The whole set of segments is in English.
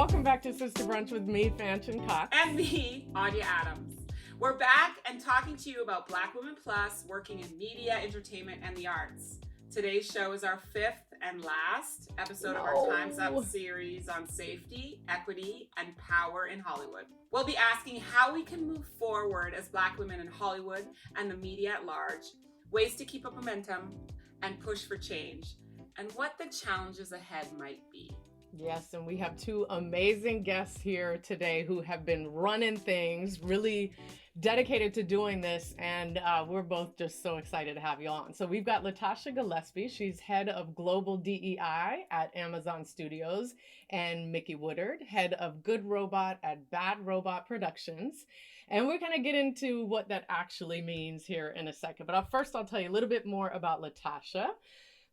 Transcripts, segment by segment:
Welcome back to Sister Brunch with me, Fanchon Cox. And me, Anya Adams. We're back and talking to you about Black Women Plus, working in media, entertainment, and the arts. Today's show is our fifth and last episode of our Time's Up series on safety, equity, and power in Hollywood. We'll be asking how we can move forward as Black women in Hollywood and the media at large, ways to keep up momentum and push for change, and what the challenges ahead might be. Yes, and we have two amazing guests here today who have been running things, really dedicated to doing this, and we're both just so excited to have you on. So we've got Latasha Gillespie. She's head of global DEI at Amazon Studios, and Miki Woodard, head of Good Robot at Bad Robot Productions. And we're going to get into what that actually means here in a second. But first, I'll tell you a little bit more about Latasha.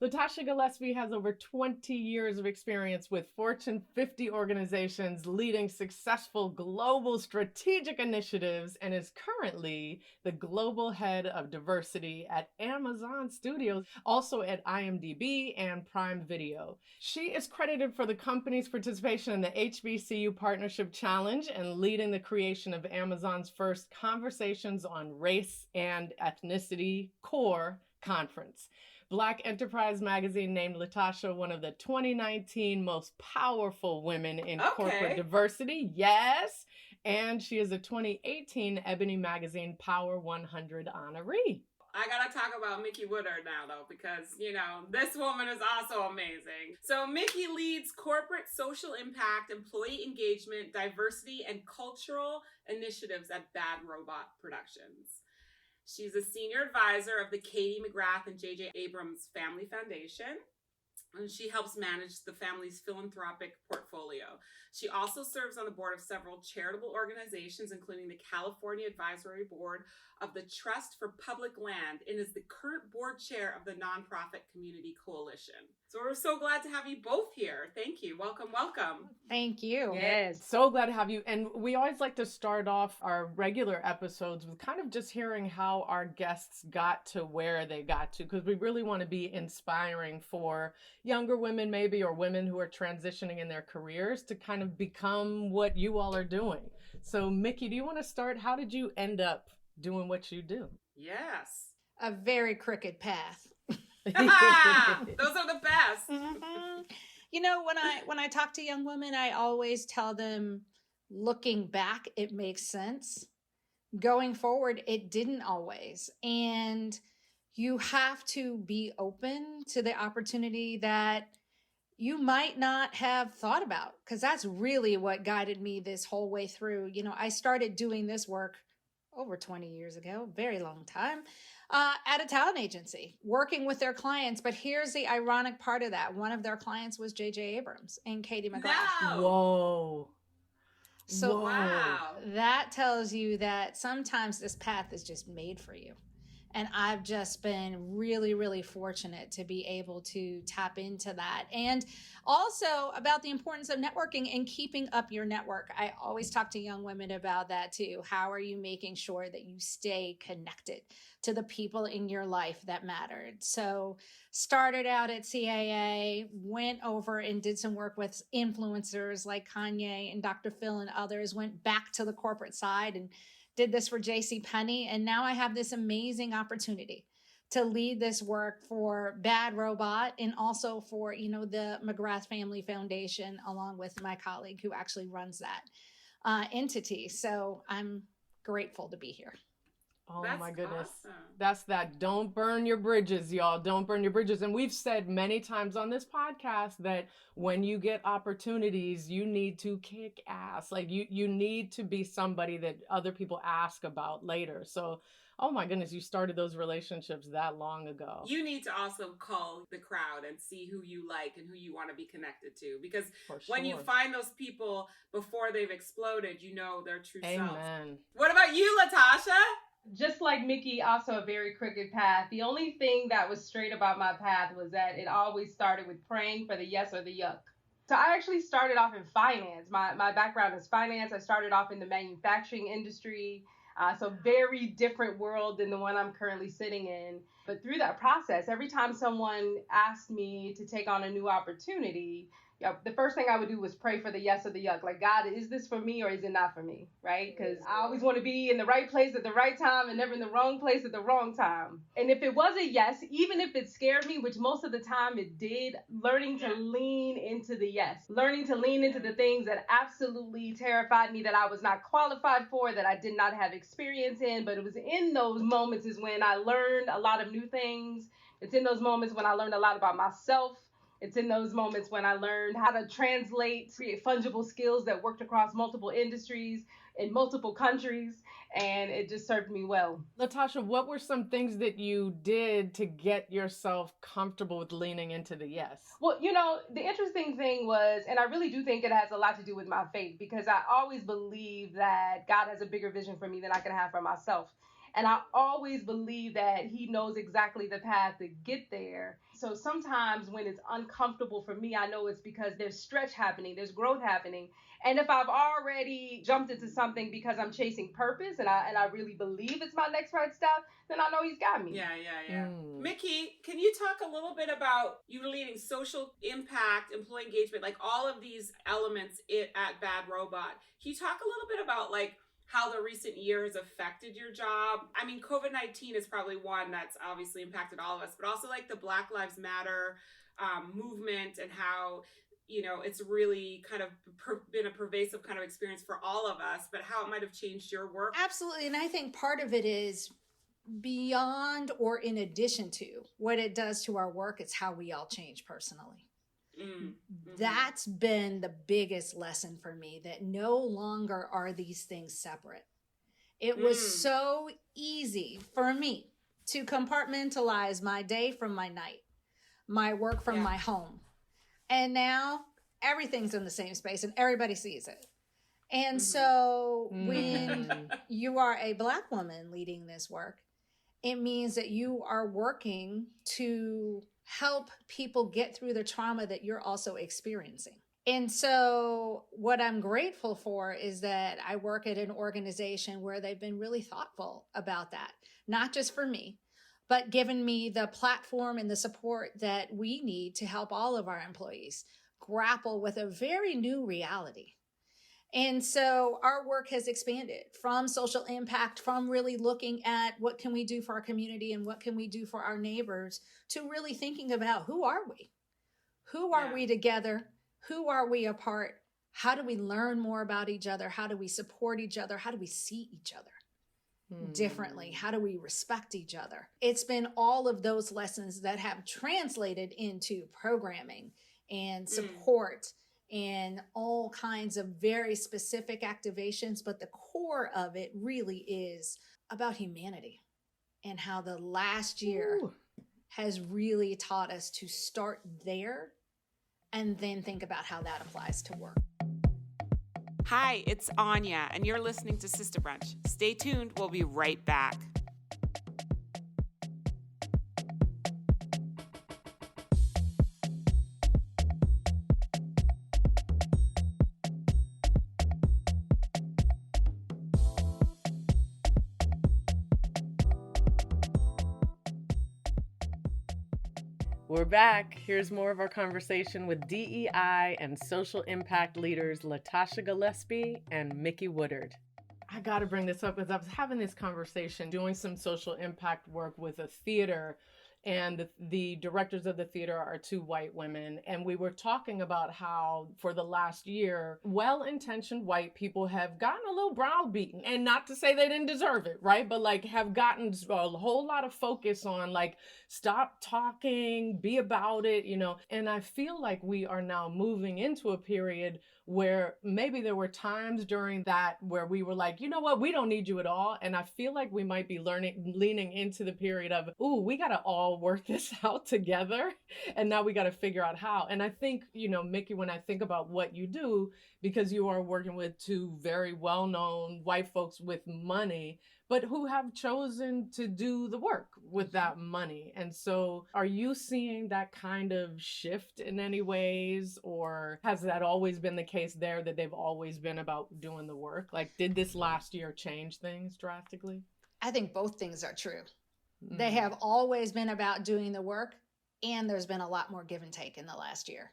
Latasha Gillespie has over 20 years of experience with Fortune 50 organizations leading successful global strategic initiatives and is currently the global head of diversity at Amazon Studios, also at IMDb and Prime Video. She is credited for the company's participation in the HBCU Partnership Challenge and leading the creation of Amazon's first Conversations on Race and Ethnicity Core conference. Black Enterprise Magazine named Latasha one of the 2019 most powerful women in corporate diversity. Yes. And she is a 2018 Ebony Magazine Power 100 honoree. I gotta talk about Miki Woodard now, though, because, this woman is also amazing. So Miki leads corporate social impact, employee engagement, diversity, and cultural initiatives at Bad Robot Productions. She's a senior advisor of the Katie McGrath and J.J. Abrams Family Foundation, and she helps manage the family's philanthropic portfolio. She also serves on the board of several charitable organizations, including the California Advisory Board of the Trust for Public Land, and is the current board chair of the Nonprofit Community Coalition. So we're so glad to have you both here. Thank you. Welcome, welcome. Thank you. Yes. So glad to have you. And we always like to start off our regular episodes with kind of just hearing how our guests got to where they got to, because we really want to be inspiring for younger women maybe, or women who are transitioning in their careers to kind of become what you all are doing. So Miki, do you want to start? How did you end up doing what you do? Yes. A very crooked path. Those are the best. Mm-hmm. When I talk to young women, I always tell them, looking back, it makes sense. Going forward, it didn't always. And you have to be open to the opportunity that you might not have thought about, because that's really what guided me this whole way through. I started doing this work over 20 years ago, very long time, at a talent agency, working with their clients. But here's the ironic part of that. One of their clients was J.J. Abrams and Katie McGrath. No. Whoa. So wow. That tells you that sometimes this path is just made for you. And I've just been really, really fortunate to be able to tap into that. And also about the importance of networking and keeping up your network. I always talk to young women about that too. How are you making sure that you stay connected to the people in your life that mattered? So started out at CAA, went over and did some work with influencers like Kanye and Dr. Phil and others, went back to the corporate side and did this for JCPenney, and now I have this amazing opportunity to lead this work for Bad Robot and also for, the McGrath Family Foundation, along with my colleague who actually runs that entity. So I'm grateful to be here. Oh, that's my goodness. Awesome. That's that. Don't burn your bridges, y'all. Don't burn your bridges. And we've said many times on this podcast that when you get opportunities, you need to kick ass. Like you need to be somebody that other people ask about later. So, oh my goodness, you started those relationships that long ago. You need to also call the crowd and see who you like and who you want to be connected to. Because when you find those people before they've exploded, you know their true self. Amen. What about you, Latasha? Just like Miki, also a very crooked path. The only thing that was straight about my path was that it always started with praying for the yes or the yuck. So I actually started off in finance. My background is finance. I started off in the manufacturing industry. So very different world than the one I'm currently sitting in. But through that process, every time someone asked me to take on a new opportunity, Yeah, the first thing I would do was pray for the yes or the yuck. Like, God, is this for me or is it not for me? Right? Because I always want to be in the right place at the right time and never in the wrong place at the wrong time. And if it was a yes, even if it scared me, which most of the time it did, learning to lean into the yes, learning to lean into the things that absolutely terrified me, that I was not qualified for, that I did not have experience in. But it was in those moments is when I learned a lot of new things. It's in those moments when I learned a lot about myself. It's in those moments when I learned how to create fungible skills that worked across multiple industries in multiple countries, and it just served me well. Latasha, what were some things that you did to get yourself comfortable with leaning into the yes? Well, you know, the interesting thing was, and I really do think it has a lot to do with my faith, because I always believe that God has a bigger vision for me than I can have for myself. And I always believe that he knows exactly the path to get there. So sometimes when it's uncomfortable for me, I know it's because there's stretch happening, there's growth happening. And if I've already jumped into something because I'm chasing purpose and I really believe it's my next right step, then I know he's got me. Yeah. Miki, can you talk a little bit about you leading social impact, employee engagement, like all of these elements at Bad Robot? Can you talk a little bit about like how the recent year has affected your job? I mean, COVID-19 is probably one that's obviously impacted all of us, but also like the Black Lives Matter movement and how, you know, it's really kind of been a pervasive kind of experience for all of us, but how it might have changed your work. Absolutely. And I think part of it is beyond or in addition to what it does to our work, it's how we all change personally. That's been the biggest lesson for me, that no longer are these things separate. It was so easy for me to compartmentalize my day from my night, my work from my home. And now everything's in the same space and everybody sees it. And so when you are a Black woman leading this work, it means that you are working to help people get through the trauma that you're also experiencing. And so what I'm grateful for is that I work at an organization where they've been really thoughtful about that, not just for me, but given me the platform and the support that we need to help all of our employees grapple with a very new reality. And so our work has expanded from social impact, from really looking at what can we do for our community and what can we do for our neighbors, to really thinking about who are we? Who are we together? Who are we apart? How do we learn more about each other? How do we support each other? How do we see each other differently? How do we respect each other? It's been all of those lessons that have translated into programming and support and all kinds of very specific activations. But the core of it really is about humanity and how the last year has really taught us to start there and then think about how that applies to work. Hi, it's Anya, and you're listening to Sister Brunch. Stay tuned. We'll be right back. We're back. Here's more of our conversation with DEI and social impact leaders Latasha Gillespie and Miki Woodard. I got to bring this up because I was having this conversation doing some social impact work with a theater, and the directors of the theater are two white women. And we were talking about how for the last year, well-intentioned white people have gotten a little browbeaten, and not to say they didn't deserve it, right? But like have gotten a whole lot of focus on like, stop talking, be about it, you know? And I feel like we are now moving into a period where maybe there were times during that where we were like, you know what, we don't need you at all. And I feel like we might be leaning into the period of, ooh, we got to all work this out together. And now we got to figure out how. And I think, you know, Miki, when I think about what you do, because you are working with two very well-known white folks with money, but who have chosen to do the work with that money. And so are you seeing that kind of shift in any ways, or has that always been the case there, that they've always been about doing the work? Like, did this last year change things drastically? I think both things are true. They have always been about doing the work, and there's been a lot more give and take in the last year.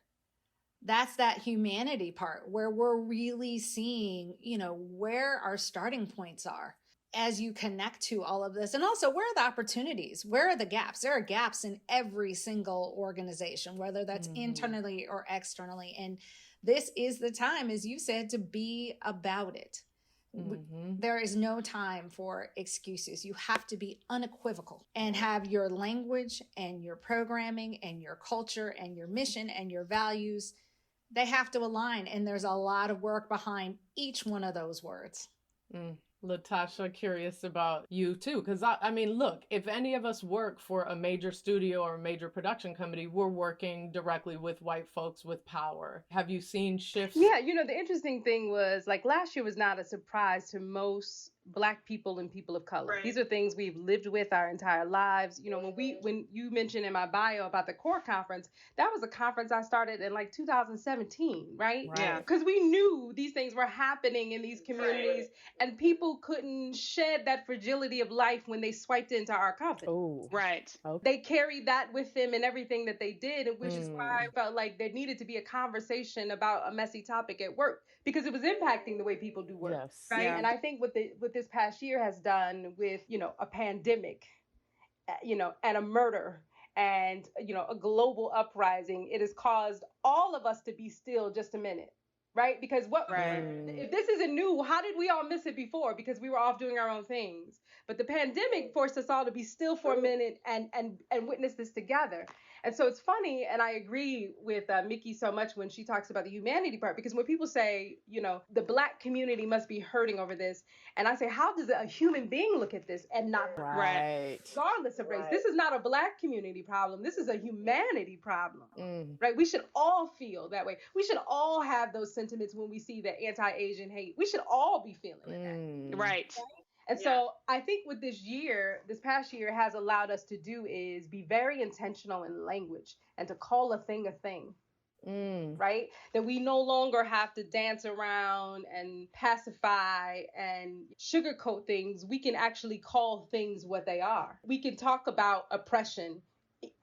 That's that humanity part where we're really seeing, where our starting points are as you connect to all of this. And also, where are the opportunities? Where are the gaps? There are gaps in every single organization, whether that's internally or externally. And this is the time, as you said, to be about it. There is no time for excuses. You have to be unequivocal and have your language and your programming and your culture and your mission and your values. They have to align. And there's a lot of work behind each one of those words. Latasha, curious about you too, because I mean, look, if any of us work for a major studio or a major production company, we're working directly with white folks with power. Have you seen shifts? Yeah, the interesting thing was, like, last year was not a surprise to most Black people and people of color. Right. These are things we've lived with our entire lives. When you mentioned in my bio about the CORE conference, that was a conference I started in like 2017, right? Yeah. Because we knew these things were happening in these communities, and people couldn't shed that fragility of life when they swiped into our company. Oh, Right. Okay. They carried that with them in everything that they did, which is why I felt like there needed to be a conversation about a messy topic at work, because it was impacting the way people do work. Yes. Right. Yeah. And I think what this past year has done with, a pandemic, and a murder and, a global uprising, it has caused all of us to be still just a minute. Right. Because if this isn't new, how did we all miss it before? Because we were off doing our own things. But the pandemic forced us all to be still for a minute and witness this together. And so it's funny, and I agree with Miki so much when she talks about the humanity part, because when people say, the Black community must be hurting over this, and I say, how does a human being look at this and not hurt? Right. Regardless of race, this is not a Black community problem. This is a humanity problem, right? We should all feel that way. We should all have those sentiments when we see the anti-Asian hate. We should all be feeling that. Right. And so I think what this past year has allowed us to do is be very intentional in language and to call a thing, right? That we no longer have to dance around and pacify and sugarcoat things. We can actually call things what they are. We can talk about oppression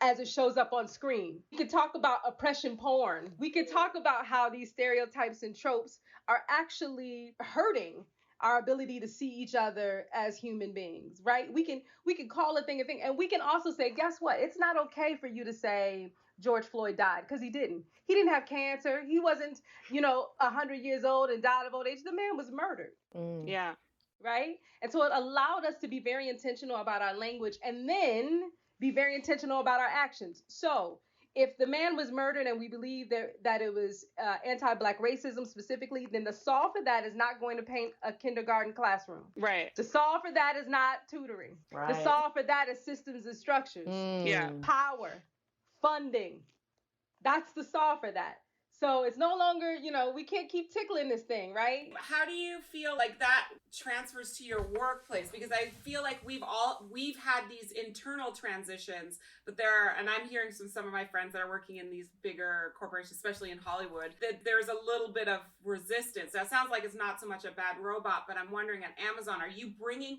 as it shows up on screen. We could talk about oppression porn. We could talk about how these stereotypes and tropes are actually hurting our ability to see each other as human beings, right? We can call a thing, and we can also say, guess what? It's not okay for you to say George Floyd died, because he didn't. He didn't have cancer. He wasn't, 100 years old and died of old age. The man was murdered. Yeah. Right? And so it allowed us to be very intentional about our language and then be very intentional about our actions. So if the man was murdered and we believe that it was anti-Black racism specifically, then the solve for that is not going to paint a kindergarten classroom. Right. The solve for that is not tutoring. Right. The solve for that is systems and structures. Yeah. Power, funding. That's the solve for that. So it's no longer, we can't keep tickling this thing, right? How do you feel like that transfers to your workplace? Because I feel like we've had these internal transitions, but and I'm hearing from some of my friends that are working in these bigger corporations, especially in Hollywood, that there's a little bit of resistance. That sounds like it's not so much a bad robot, but I'm wondering at Amazon, are you bringing,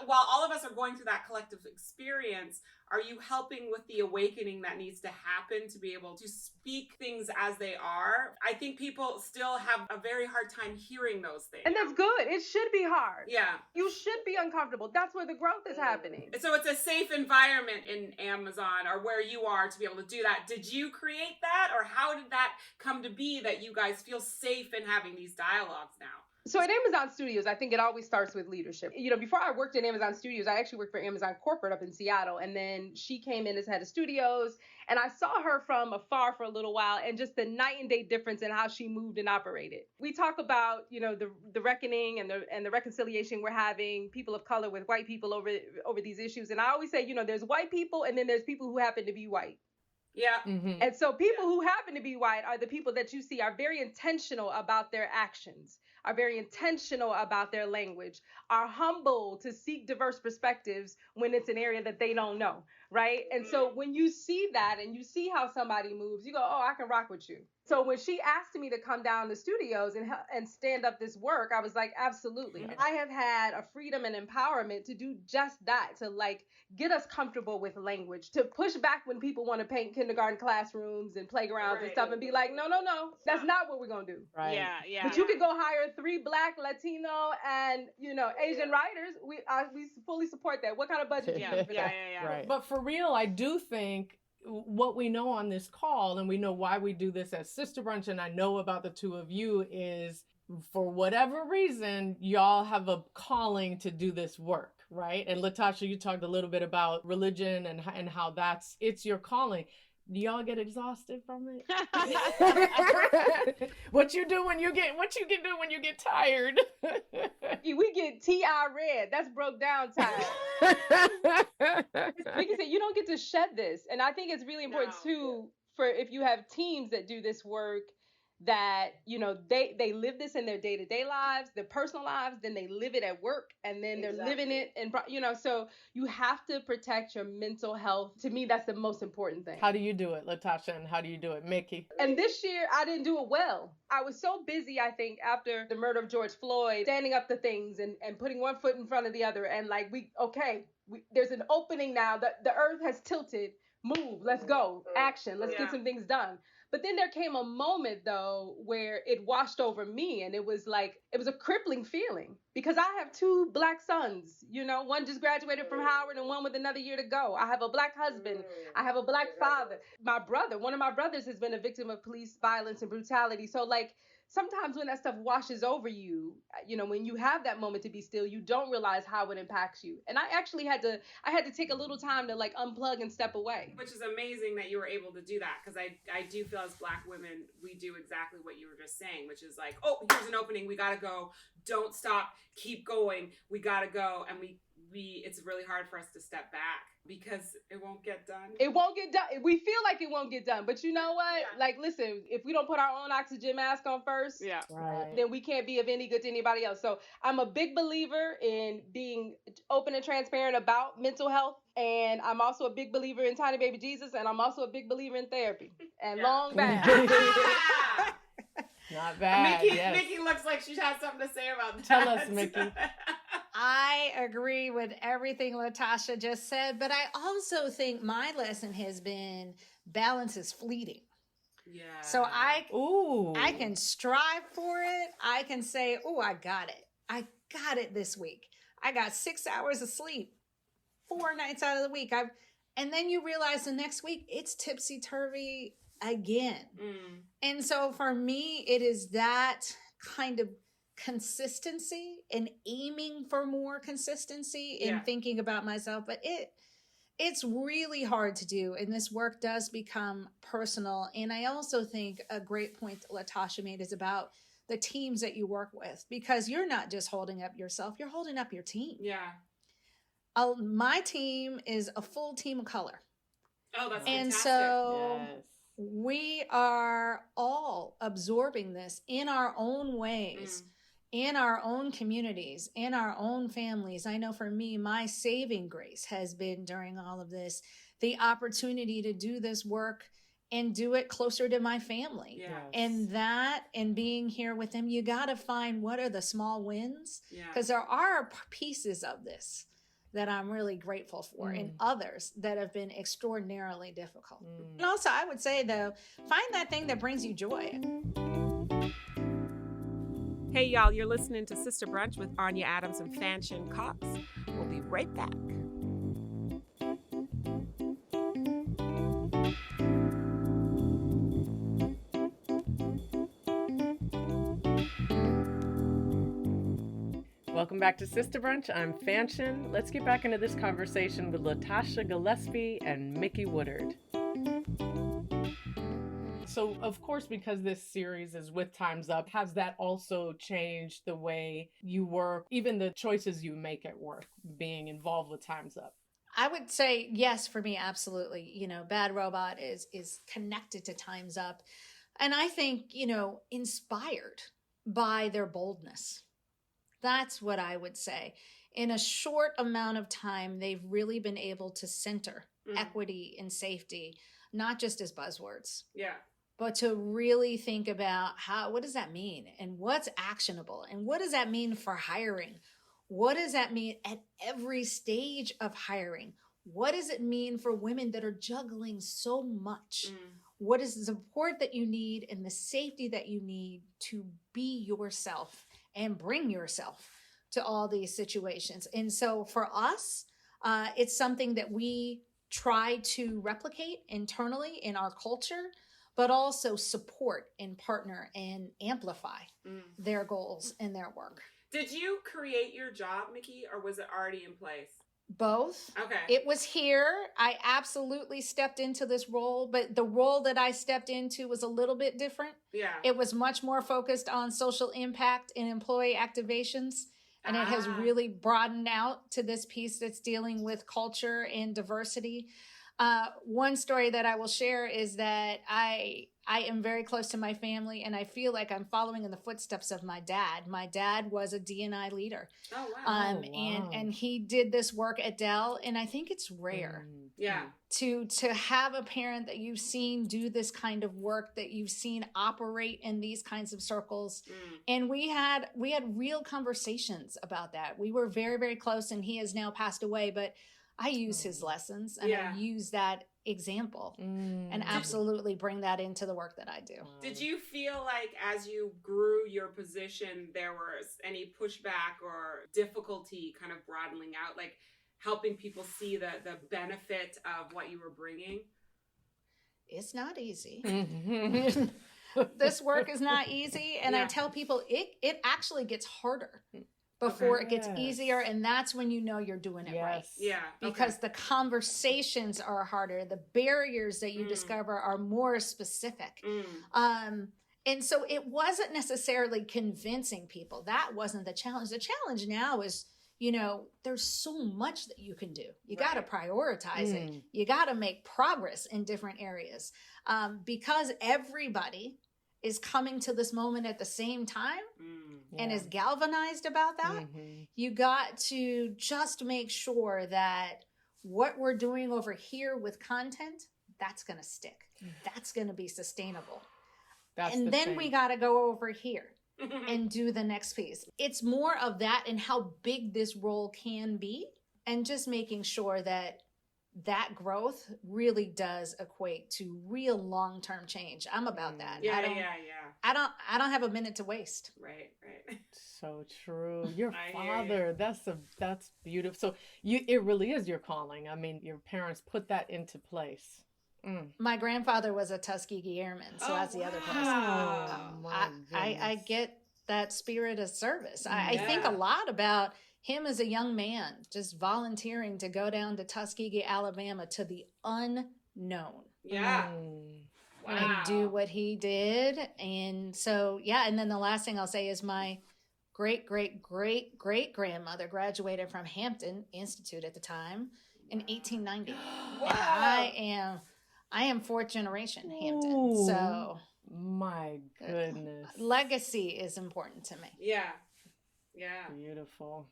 while all of us are going through that collective experience, are you helping with the awakening that needs to happen to be able to speak things as they are? I think people still have a very hard time hearing those things. And that's good. It should be hard. Yeah. You should be uncomfortable. That's where the growth is happening. So it's a safe environment in Amazon or where you are to be able to do that. Did you create that, or how did that come to be that you guys feel safe in having these dialogues now? So at Amazon Studios, I think it always starts with leadership. Before I worked at Amazon Studios, I actually worked for Amazon Corporate up in Seattle. And then she came in as head of studios. And I saw her from afar for a little while, and just the night and day difference in how she moved and operated. We talk about, the reckoning and the reconciliation we're having, people of color with white people over these issues. And I always say, there's white people and then there's people who happen to be white. Yeah. Mm-hmm. And so people who happen to be white are the people that you see are very intentional about their actions, are very intentional about their language, are humble to seek diverse perspectives when it's an area that they don't know, right? And so when you see that and you see how somebody moves, you go, oh, I can rock with you. So when she asked me to come down to studios and stand up this work, I was like, absolutely. Mhm. I have had a freedom and empowerment to do just that, to like get us comfortable with language, to push back when people want to paint kindergarten classrooms and playgrounds and stuff and be like, no, that's not what we're going to do. Right. Yeah. But you could go hire 3 Black, Latino, and Asian writers. We fully support that. What kind of budget do you need for that? Right. But for real, I do think what we know on this call, and we know why we do this as Sister Brunch, and I know about the two of you, is for whatever reason, y'all have a calling to do this work, right? And Latasha, you talked a little bit about religion and how it's your calling. Do y'all get exhausted from it? What you do when you get tired? We get TI red. That's broke down tired. We can say you don't get to shed this. And I think it's really important too, for if you have teams that do this work, that they live this in their day-to-day lives, their personal lives, then they live it at work, and then they're living it, and so you have to protect your mental health. To me, that's the most important thing. How do you do it, Latasha, and how do you do it, Miki? And this year I didn't do it well. I was so busy, I think, after the murder of George Floyd, standing up to things and putting one foot in front of the other, and like there's an opening now. The earth has tilted. Move, let's go, action, let's get some things done. But then there came a moment, though, where it washed over me, and it was a crippling feeling, because I have 2 Black sons, one just graduated from Howard and one with another year to go. I have a Black husband. I have a Black father. One of my brothers has been a victim of police violence and brutality. So sometimes when that stuff washes over you, when you have that moment to be still, you don't realize how it impacts you. And I actually had to take a little time to unplug and step away. Which is amazing that you were able to do that, because I do feel as Black women, we do exactly what you were just saying, which is like, oh, here's an opening, we gotta go, don't stop, keep going, we gotta go. And it's really hard for us to step back because it won't get done. It won't get done. We feel like it won't get done. But you know what? Listen, if we don't put our own oxygen mask on first, then we can't be of any good to anybody else. So I'm a big believer in being open and transparent about mental health. And I'm also a big believer in Tiny Baby Jesus. And I'm also a big believer in therapy and long baths. Not bad. Miki looks like she has something to say about that. Tell us, Miki. I agree with everything Latasha just said, but I also think my lesson has been balance is fleeting. Yeah. So I can strive for it. I can say, oh, I got it. I got it this week. I got 6 hours of sleep, 4 nights out of the week. And then you realize the next week it's tipsy-turvy again. And so for me, it is that kind of consistency and aiming for more consistency in thinking about myself. But it's really hard to do. And this work does become personal. And I also think a great point that Latasha made is about the teams that you work with, because you're not just holding up yourself, you're holding up your team. Yeah. My team is a full team of color. Oh, that's and fantastic. So we are all absorbing this in our own ways, in our own communities, in our own families. I know for me, my saving grace has been during all of this, the opportunity to do this work and do it closer to my family. And being here with them, you got to find what are the small wins, because there are pieces of this that I'm really grateful for, and others that have been extraordinarily difficult. And also, I would say, though, find that thing that brings you joy. Hey, y'all, you're listening to Sister Brunch with Anya Adams and Fanchon Cox. We'll be right back. Welcome back to Sister Brunch. I'm Fanchon. Let's get back into this conversation with Latasha Gillespie and Miki Woodard. So, of course, because this series is with Time's Up, has that also changed the way you work, even the choices you make at work, being involved with Time's Up? I would say yes, for me, absolutely. Bad Robot is connected to Time's Up. And I think, inspired by their boldness. That's what I would say. In a short amount of time, they've really been able to center equity and safety, not just as buzzwords. Yeah. but to really think about what does that mean and what's actionable and what does that mean for hiring? What does that mean at every stage of hiring? What does it mean for women that are juggling so much? What is the support that you need and the safety that you need to be yourself and bring yourself to all these situations? And so for us, it's something that we try to replicate internally in our culture, but also support and partner and amplify their goals and their work. Did you create your job, Miki, or was it already in place? Both. Okay. It was here. I absolutely stepped into this role, but the role that I stepped into was a little bit different. Yeah. It was much more focused on social impact and employee activations. And it has really broadened out to this piece that's dealing with culture and diversity. One story that I will share is that I am very close to my family, and I feel like I'm following in the footsteps of my dad. My dad was a DEI leader. Oh, wow. And he did this work at Dell, and I think it's rare. Yeah. To have a parent that you've seen do this kind of work, that you've seen operate in these kinds of circles. And we had real conversations about that. We were very, very close, and he has now passed away, but I use his lessons and I use that example and absolutely bring that into the work that I do. Did you feel like as you grew your position, there was any pushback or difficulty kind of broadening out, like helping people see the benefit of what you were bringing? It's not easy. This work is not easy. And I tell people it actually gets harder before it gets easier. And that's when you know you're doing it right. Yeah. Because the conversations are harder. The barriers that you discover are more specific. And so it wasn't necessarily convincing people. That wasn't the challenge. The challenge now is, there's so much that you can do. You got to prioritize it. You got to make progress in different areas. Because everybody is coming to this moment at the same time and is galvanized about that, you got to just make sure that what we're doing over here with content, that's going to stick. That's going to be sustainable. And then we got to go over here and do the next piece. It's more of that and how big this role can be, and just making sure that growth really does equate to real long-term change. I'm about that. I don't have a minute to waste. Right. So true. Your father, that's beautiful. So it really is your calling. I mean, your parents put that into place. My grandfather was a Tuskegee Airman, so that's the other place. I get that spirit of service. I think a lot about him as a young man, just volunteering to go down to Tuskegee, Alabama, to the unknown. Yeah. And do what he did. And so, and then the last thing I'll say is my great-great-great-great-grandmother graduated from Hampton Institute at the time in 1890. Wow. And I am fourth generation Hampton. Ooh, so my goodness. Legacy is important to me. Yeah. Beautiful.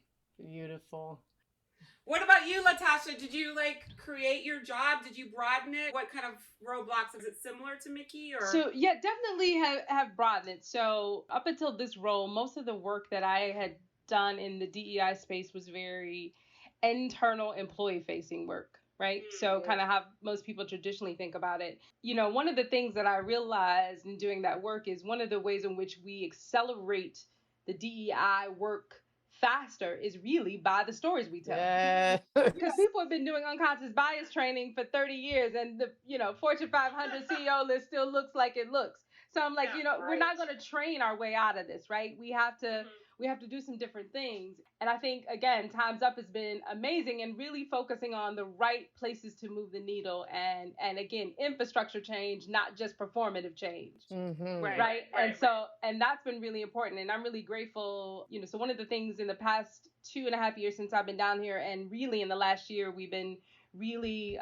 What about you, Latasha? Did you create your job? Did you broaden it? What kind of roadblocks? Is it similar to Miki? Or So definitely have broadened it. So up until this role, most of the work that I had done in the DEI space was very internal employee facing work, right? So kind of how most people traditionally think about it. One of the things that I realized in doing that work is one of the ways in which we accelerate the DEI work faster is really by the stories we tell. Because people have been doing unconscious bias training for 30 years, and the Fortune 500 CEO list still looks like it looks. So I'm like, we're not going to train our way out of this, right? We have to do some different things. And I think, again, Time's Up has been amazing and really focusing on the right places to move the needle and again, infrastructure change, not just performative change. Right. And that's been really important. And I'm really grateful, so one of the things in the past 2.5 years since I've been down here, and really in the last year, we've been really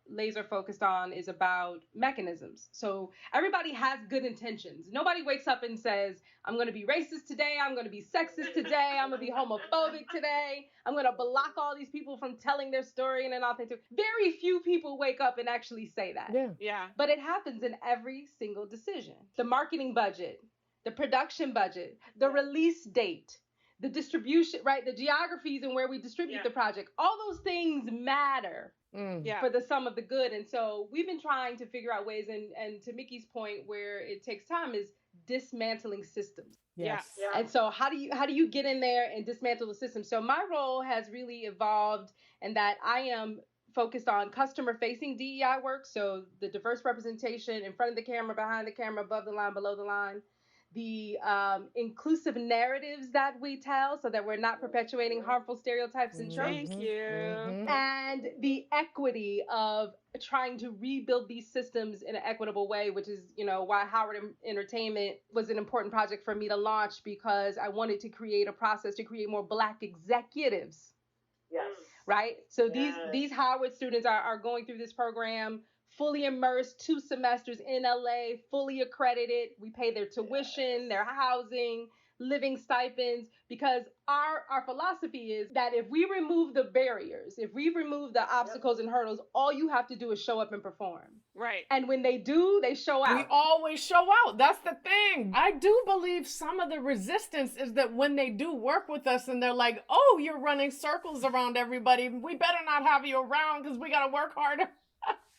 laser focused on is about mechanisms. So everybody has good intentions. Nobody wakes up and says, I'm going to be racist today. I'm going to be sexist today. I'm going to be homophobic today. I'm going to block all these people from telling their story in an authentic. Very few people wake up and actually say that. Yeah. But it happens in every single decision. The marketing budget, the production budget, the release date, the distribution, right? The geographies and where we distribute the project. All those things matter for the sum of the good. And so we've been trying to figure out ways, and to Miki's point, where it takes time is dismantling systems. Yes. Yeah. And so how do you get in there and dismantle the system? So my role has really evolved in that I am focused on customer facing DEI work. So the diverse representation in front of the camera, behind the camera, above the line, below the line, the inclusive narratives that we tell so that we're not perpetuating harmful stereotypes and tropes. Thank you. And the equity of trying to rebuild these systems in an equitable way, which is, why Howard Entertainment was an important project for me to launch, because I wanted to create a process to create more Black executives. Yes. Right? So these Howard students are going through this program, fully immersed, 2 semesters in LA, fully accredited. We pay their tuition, their housing, living stipends, because our philosophy is that if we remove the barriers, if we remove the obstacles and hurdles, all you have to do is show up and perform. Right. And when they do, they show out. We always show out. That's the thing. I do believe some of the resistance is that when they do work with us and they're like, oh, you're running circles around everybody, we better not have you around because we got to work harder.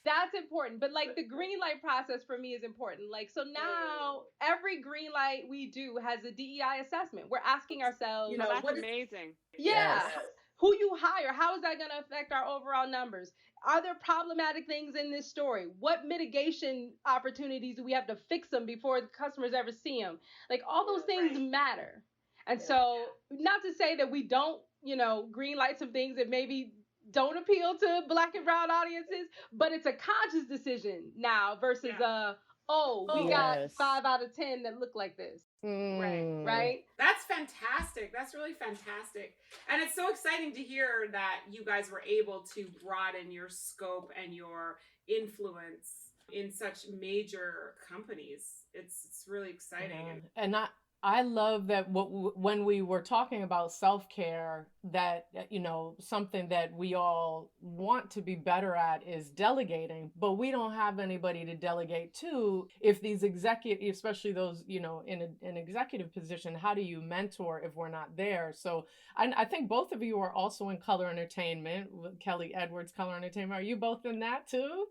That's important. But like the green light process for me is important. Like, so now every green light we do has a DEI assessment. We're asking ourselves, that's amazing. Yeah. Who you hire, how is that going to affect our overall numbers? Are there problematic things in this story? What mitigation opportunities do we have to fix them before the customers ever see them? Like, all those things matter. And so not to say that we don't, green light some things that maybe don't appeal to Black and brown audiences, but it's a conscious decision now versus we got 5 out of 10 that look like this. Right? That's fantastic. That's really fantastic. And it's so exciting to hear that you guys were able to broaden your scope and your influence in such major companies. It's really exciting. And I love that when we were talking about self-care, that, something that we all want to be better at is delegating, but we don't have anybody to delegate to. If these executives, especially those, in an executive position, how do you mentor if we're not there? So I think both of you are also in color entertainment, Kelly Edwards, color entertainment. Are you both in that too?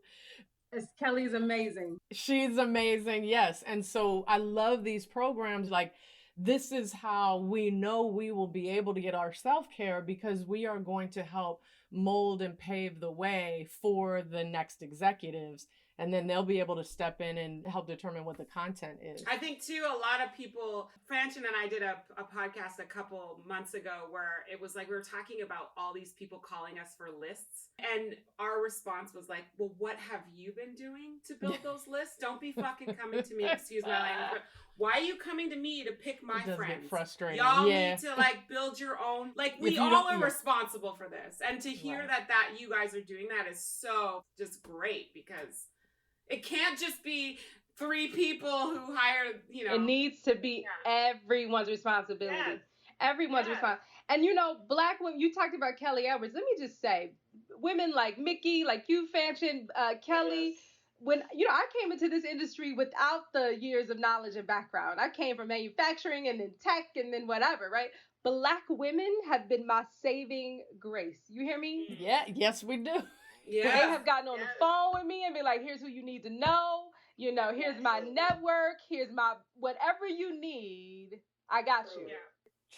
Kelly's amazing. She's amazing, yes. And so I love these programs. Like, this is how we know we will be able to get our self-care, because we are going to help mold and pave the way for the next executives. And then they'll be able to step in and help determine what the content is. I think, too, a lot of people, Franchin and I did a podcast a couple months ago where it was like we were talking about all these people calling us for lists. And our response was like, well, what have you been doing to build those lists? Don't be fucking coming to me, excuse my language. Why are you coming to me to pick my friends? Get frustrating. Y'all need to build your own. We all are responsible for this. And to hear that you guys are doing that is so just great, because it can't just be 3 people who hire, It needs to be everyone's responsibility. Yes. Everyone's responsibility. And, Black women, you talked about Kelly Edwards. Let me just say, women like Miki, like you, Fanchin, Kelly, when, I came into this industry without the years of knowledge and background. I came from manufacturing and then tech and then whatever, right? Black women have been my saving grace. You hear me? Yeah. Yes, we do. Yeah. They have gotten on the phone with me and be like, here's who you need to know. Here's my network. Here's my, whatever you need, I got you. Yeah.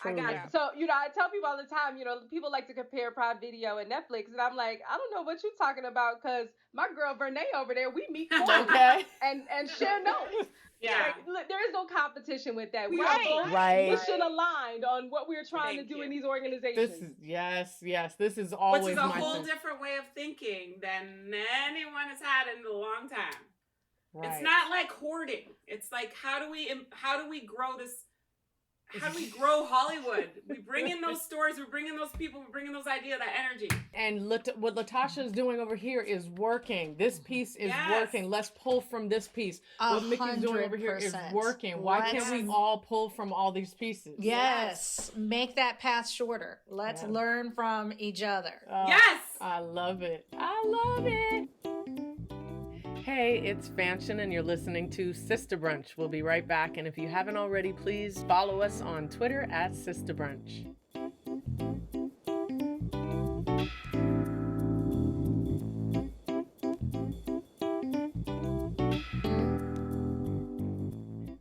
I got you. So, I tell people all the time, people like to compare Prime Video and Netflix. And I'm like, I don't know what you're talking about, because my girl Vernay over there, we meet and share notes. Yeah. Like, there is no competition with that. We Right. are both mission aligned on what we're trying to do in these organizations. This is yes. This is always which is a whole different way of thinking than anyone has had in a long time. Right. It's not like hoarding. It's like, how do we grow this how do we grow Hollywood? We bring in those stories, we bring in those people, we bring in those ideas, that energy. And what Latasha is doing over here is working. This piece is working. Let's pull from this piece. What Miki's doing over here is working. Why can't we all pull from all these pieces? Yes. Make that path shorter. Let's learn from each other. Yes. I love it. I love it. Hey, it's Fanchon, and you're listening to Sister Brunch. We'll be right back, and if you haven't already, please follow us on Twitter at Sister Brunch.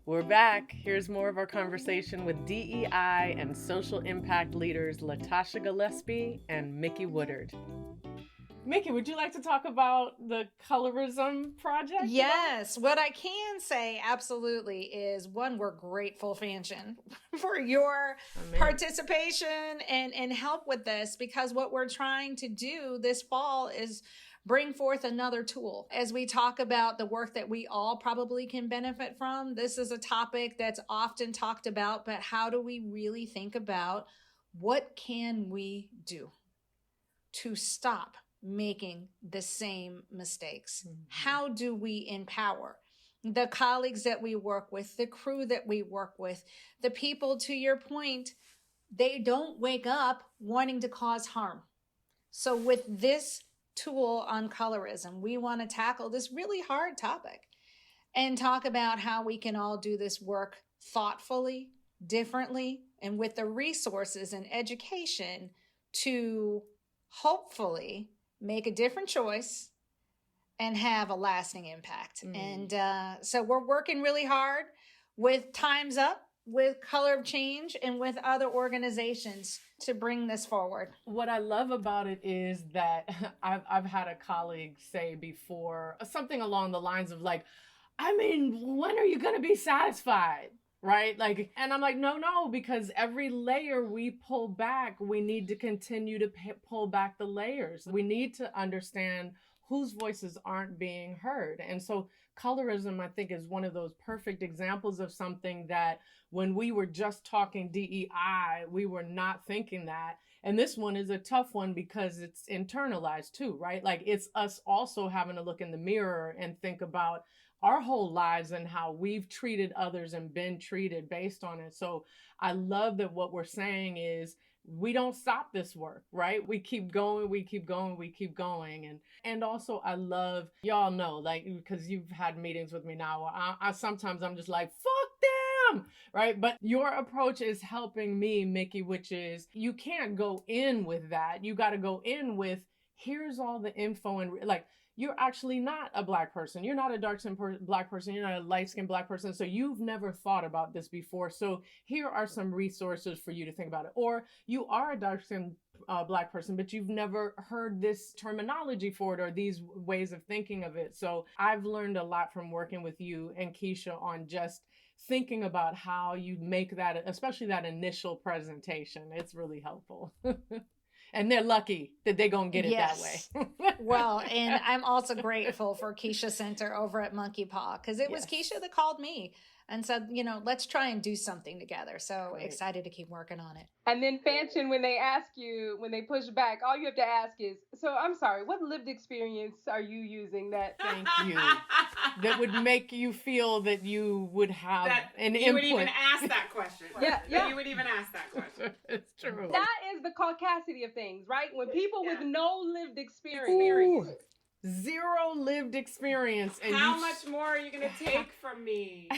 We're back. Here's more of our conversation with DEI and social impact leaders Latasha Gillespie and Miki Woodard. Miki, would you like to talk about the colorism project? Yes. What I can say absolutely is, one, we're grateful, Fanchon, for your participation and help with this, because what we're trying to do this fall is bring forth another tool. As we talk about the work that we all probably can benefit from, this is a topic that's often talked about, but how do we really think about what can we do to stop making the same mistakes? Mm-hmm. How do we empower the colleagues that we work with, the crew that we work with, the people, to your point, they don't wake up wanting to cause harm. So with this tool on colorism, we want to tackle this really hard topic and talk about how we can all do this work thoughtfully, differently, and with the resources and education to hopefully make a different choice and have a lasting impact. And so we're working really hard with Time's Up, with Color of Change, and with other organizations to bring this forward. What I love about it is that I've had a colleague say before something along the lines of like, I mean, when are you going to be satisfied? Right? Like, and I'm like, no, because every layer we pull back, we need to continue to pull back the layers. We need to understand whose voices aren't being heard. And so colorism, I think, is one of those perfect examples of something that when we were just talking DEI, we were not thinking that. And this one is a tough one because it's internalized too, right? Like, it's us also having to look in the mirror and think about our whole lives and how we've treated others and been treated based on it. So I love that what we're saying is we don't stop this work, right? We keep going, we keep going, we keep going. And also I love, y'all know, like, because you've had meetings with me now, I sometimes I'm just like, fuck them, right? But your approach is helping me, Miki, which is you can't go in with that. You got to go in with, here's all the info, and like, you're actually not a Black person. You're not a dark-skinned Black person. You're not a light-skinned Black person. So you've never thought about this before. So here are some resources for you to think about it. Or you are a dark-skinned Black person, but you've never heard this terminology for it or these ways of thinking of it. So I've learned a lot from working with you and Keisha on just thinking about how you make that, especially that initial presentation. It's really helpful. And they're lucky that they're going to get it that way. Well, and I'm also grateful for Keisha Center over at Monkey Paw, because it was Keisha that called me and said, you know, let's try and do something together. So excited to keep working on it. And then Fanchon, when they ask you, when they push back, all you have to ask is, so I'm sorry, what lived experience are you using that? Thank you. That would make you feel that you would have an input. You would even ask that question. Yeah. You would even ask that question. It's true. That is the caucasity of things, right? When people with no lived experience. Ooh. Zero lived experience. And how much more are you going to take from me?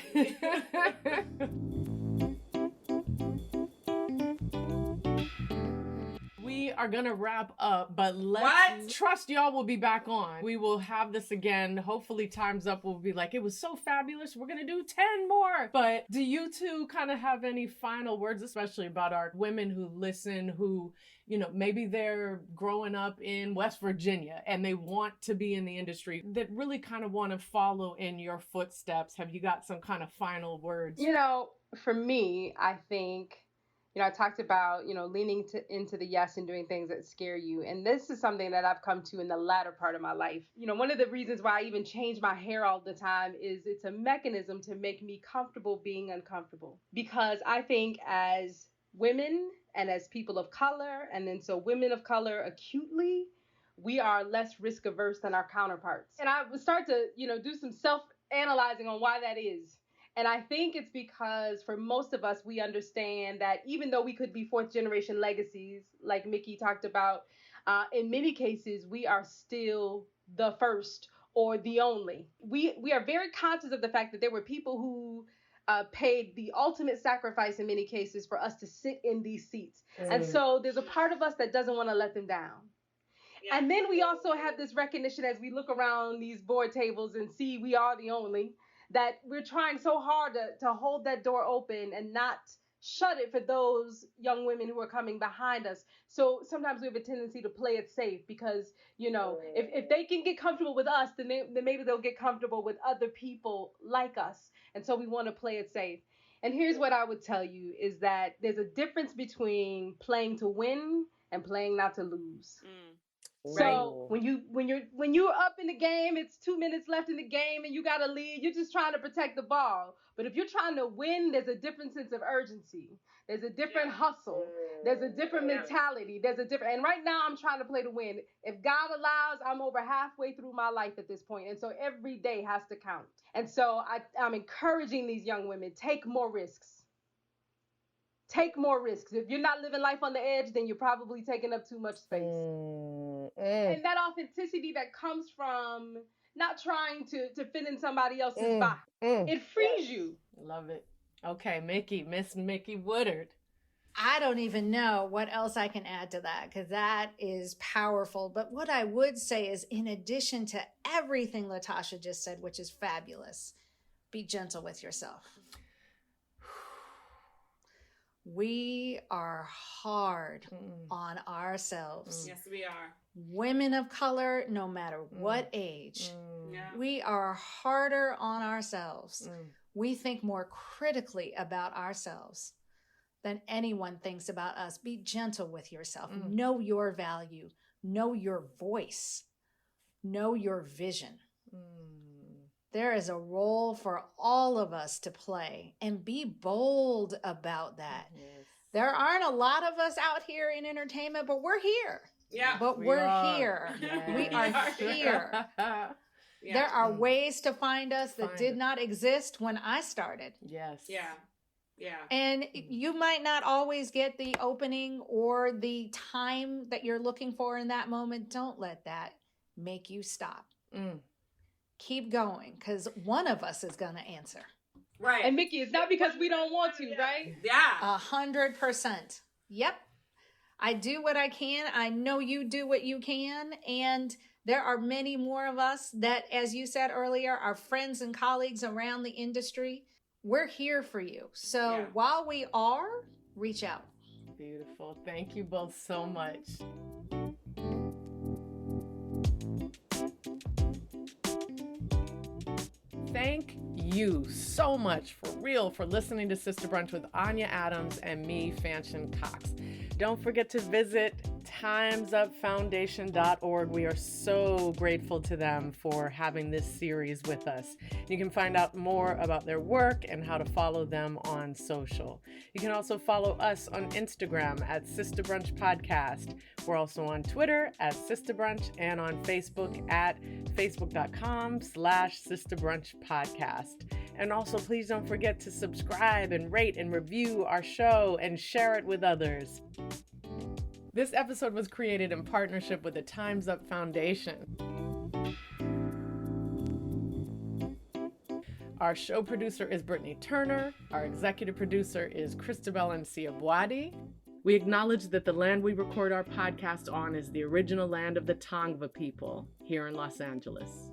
We are going to wrap up, but let's trust y'all will be back on. We will have this again. Hopefully Time's Up will be like, it was so fabulous. We're going to do 10 more. But do you two kind of have any final words, especially about our women who listen, who, you know, maybe they're growing up in West Virginia and they want to be in the industry, that really kind of want to follow in your footsteps? Have you got some kind of final words? You know, for me, I think, I talked about, leaning into the yes and doing things that scare you. And this is something that I've come to in the latter part of my life. One of the reasons why I even change my hair all the time is it's a mechanism to make me comfortable being uncomfortable. Because I think as women and as people of color, and then so women of color acutely, we are less risk averse than our counterparts. And I would start to, do some self-analyzing on why that is. And I think it's because for most of us, we understand that even though we could be fourth generation legacies, like Miki talked about, in many cases, we are still the first or the only. We are very conscious of the fact that there were people who paid the ultimate sacrifice in many cases for us to sit in these seats. And so there's a part of us that doesn't want to let them down. Yeah. And then we also have this recognition as we look around these board tables and see we are the only, that we're trying so hard to hold that door open and not shut it for those young women who are coming behind us. So sometimes we have a tendency to play it safe because, if they can get comfortable with us, then maybe they'll get comfortable with other people like us. And so we want to play it safe. And here's what I would tell you is that there's a difference between playing to win and playing not to lose. So when you're up in the game, it's 2 minutes left in the game and you got to lead, you're just trying to protect the ball. But if you're trying to win, there's a different sense of urgency. There's a different hustle. There's a different mentality. And right now I'm trying to play to win. If God allows, I'm over halfway through my life at this point. And so every day has to count. And so I'm encouraging these young women, take more risks. Take more risks. If you're not living life on the edge, then you're probably taking up too much space. And that authenticity that comes from not trying to fit in somebody else's box, it frees you. Love it. Okay, Miss Miki Woodard. I don't even know what else I can add to that because that is powerful. But what I would say is, in addition to everything Latasha just said, which is fabulous, be gentle with yourself. We are hard on ourselves. Yes, we are. Women of color, no matter what age, we are harder on ourselves. We think more critically about ourselves than anyone thinks about us. Be gentle with yourself. Know your value. Know your voice. Know your vision. There is a role for all of us to play, and be bold about that. Yes. There aren't a lot of us out here in entertainment, but we're here. Yeah. But we're here. Yes. We are here. There are ways to find us that did not exist when I started. Yes. Yeah. Yeah. And you might not always get the opening or the time that you're looking for in that moment. Don't let that make you stop. Keep going, because one of us is going to answer. Right. And Miki, it's not because we don't want to, right? Yeah. 100%. Yep. I do what I can. I know you do what you can. And there are many more of us that, as you said earlier, are friends and colleagues around the industry. We're here for you. So while we are, reach out. Beautiful. Thank you both so much. Thank you so much for listening to Sister Brunch with Anya Adams and me, Fanchon Cox. Don't forget to visit timesupfoundation.org. We are so grateful to them for having this series with us. You can find out more about their work and how to follow them on social. You can also follow us on Instagram at Sister Brunch Podcast. We're also on Twitter at Sister Brunch and on Facebook at facebook.com/Sister Brunch Podcast. And also, please don't forget to subscribe and rate and review our show and share it with others. This episode was created in partnership with the Time's Up Foundation. Our show producer is Brittany Turner. Our executive producer is Christabel Nsiabwadi. We acknowledge that the land we record our podcast on is the original land of the Tongva people here in Los Angeles.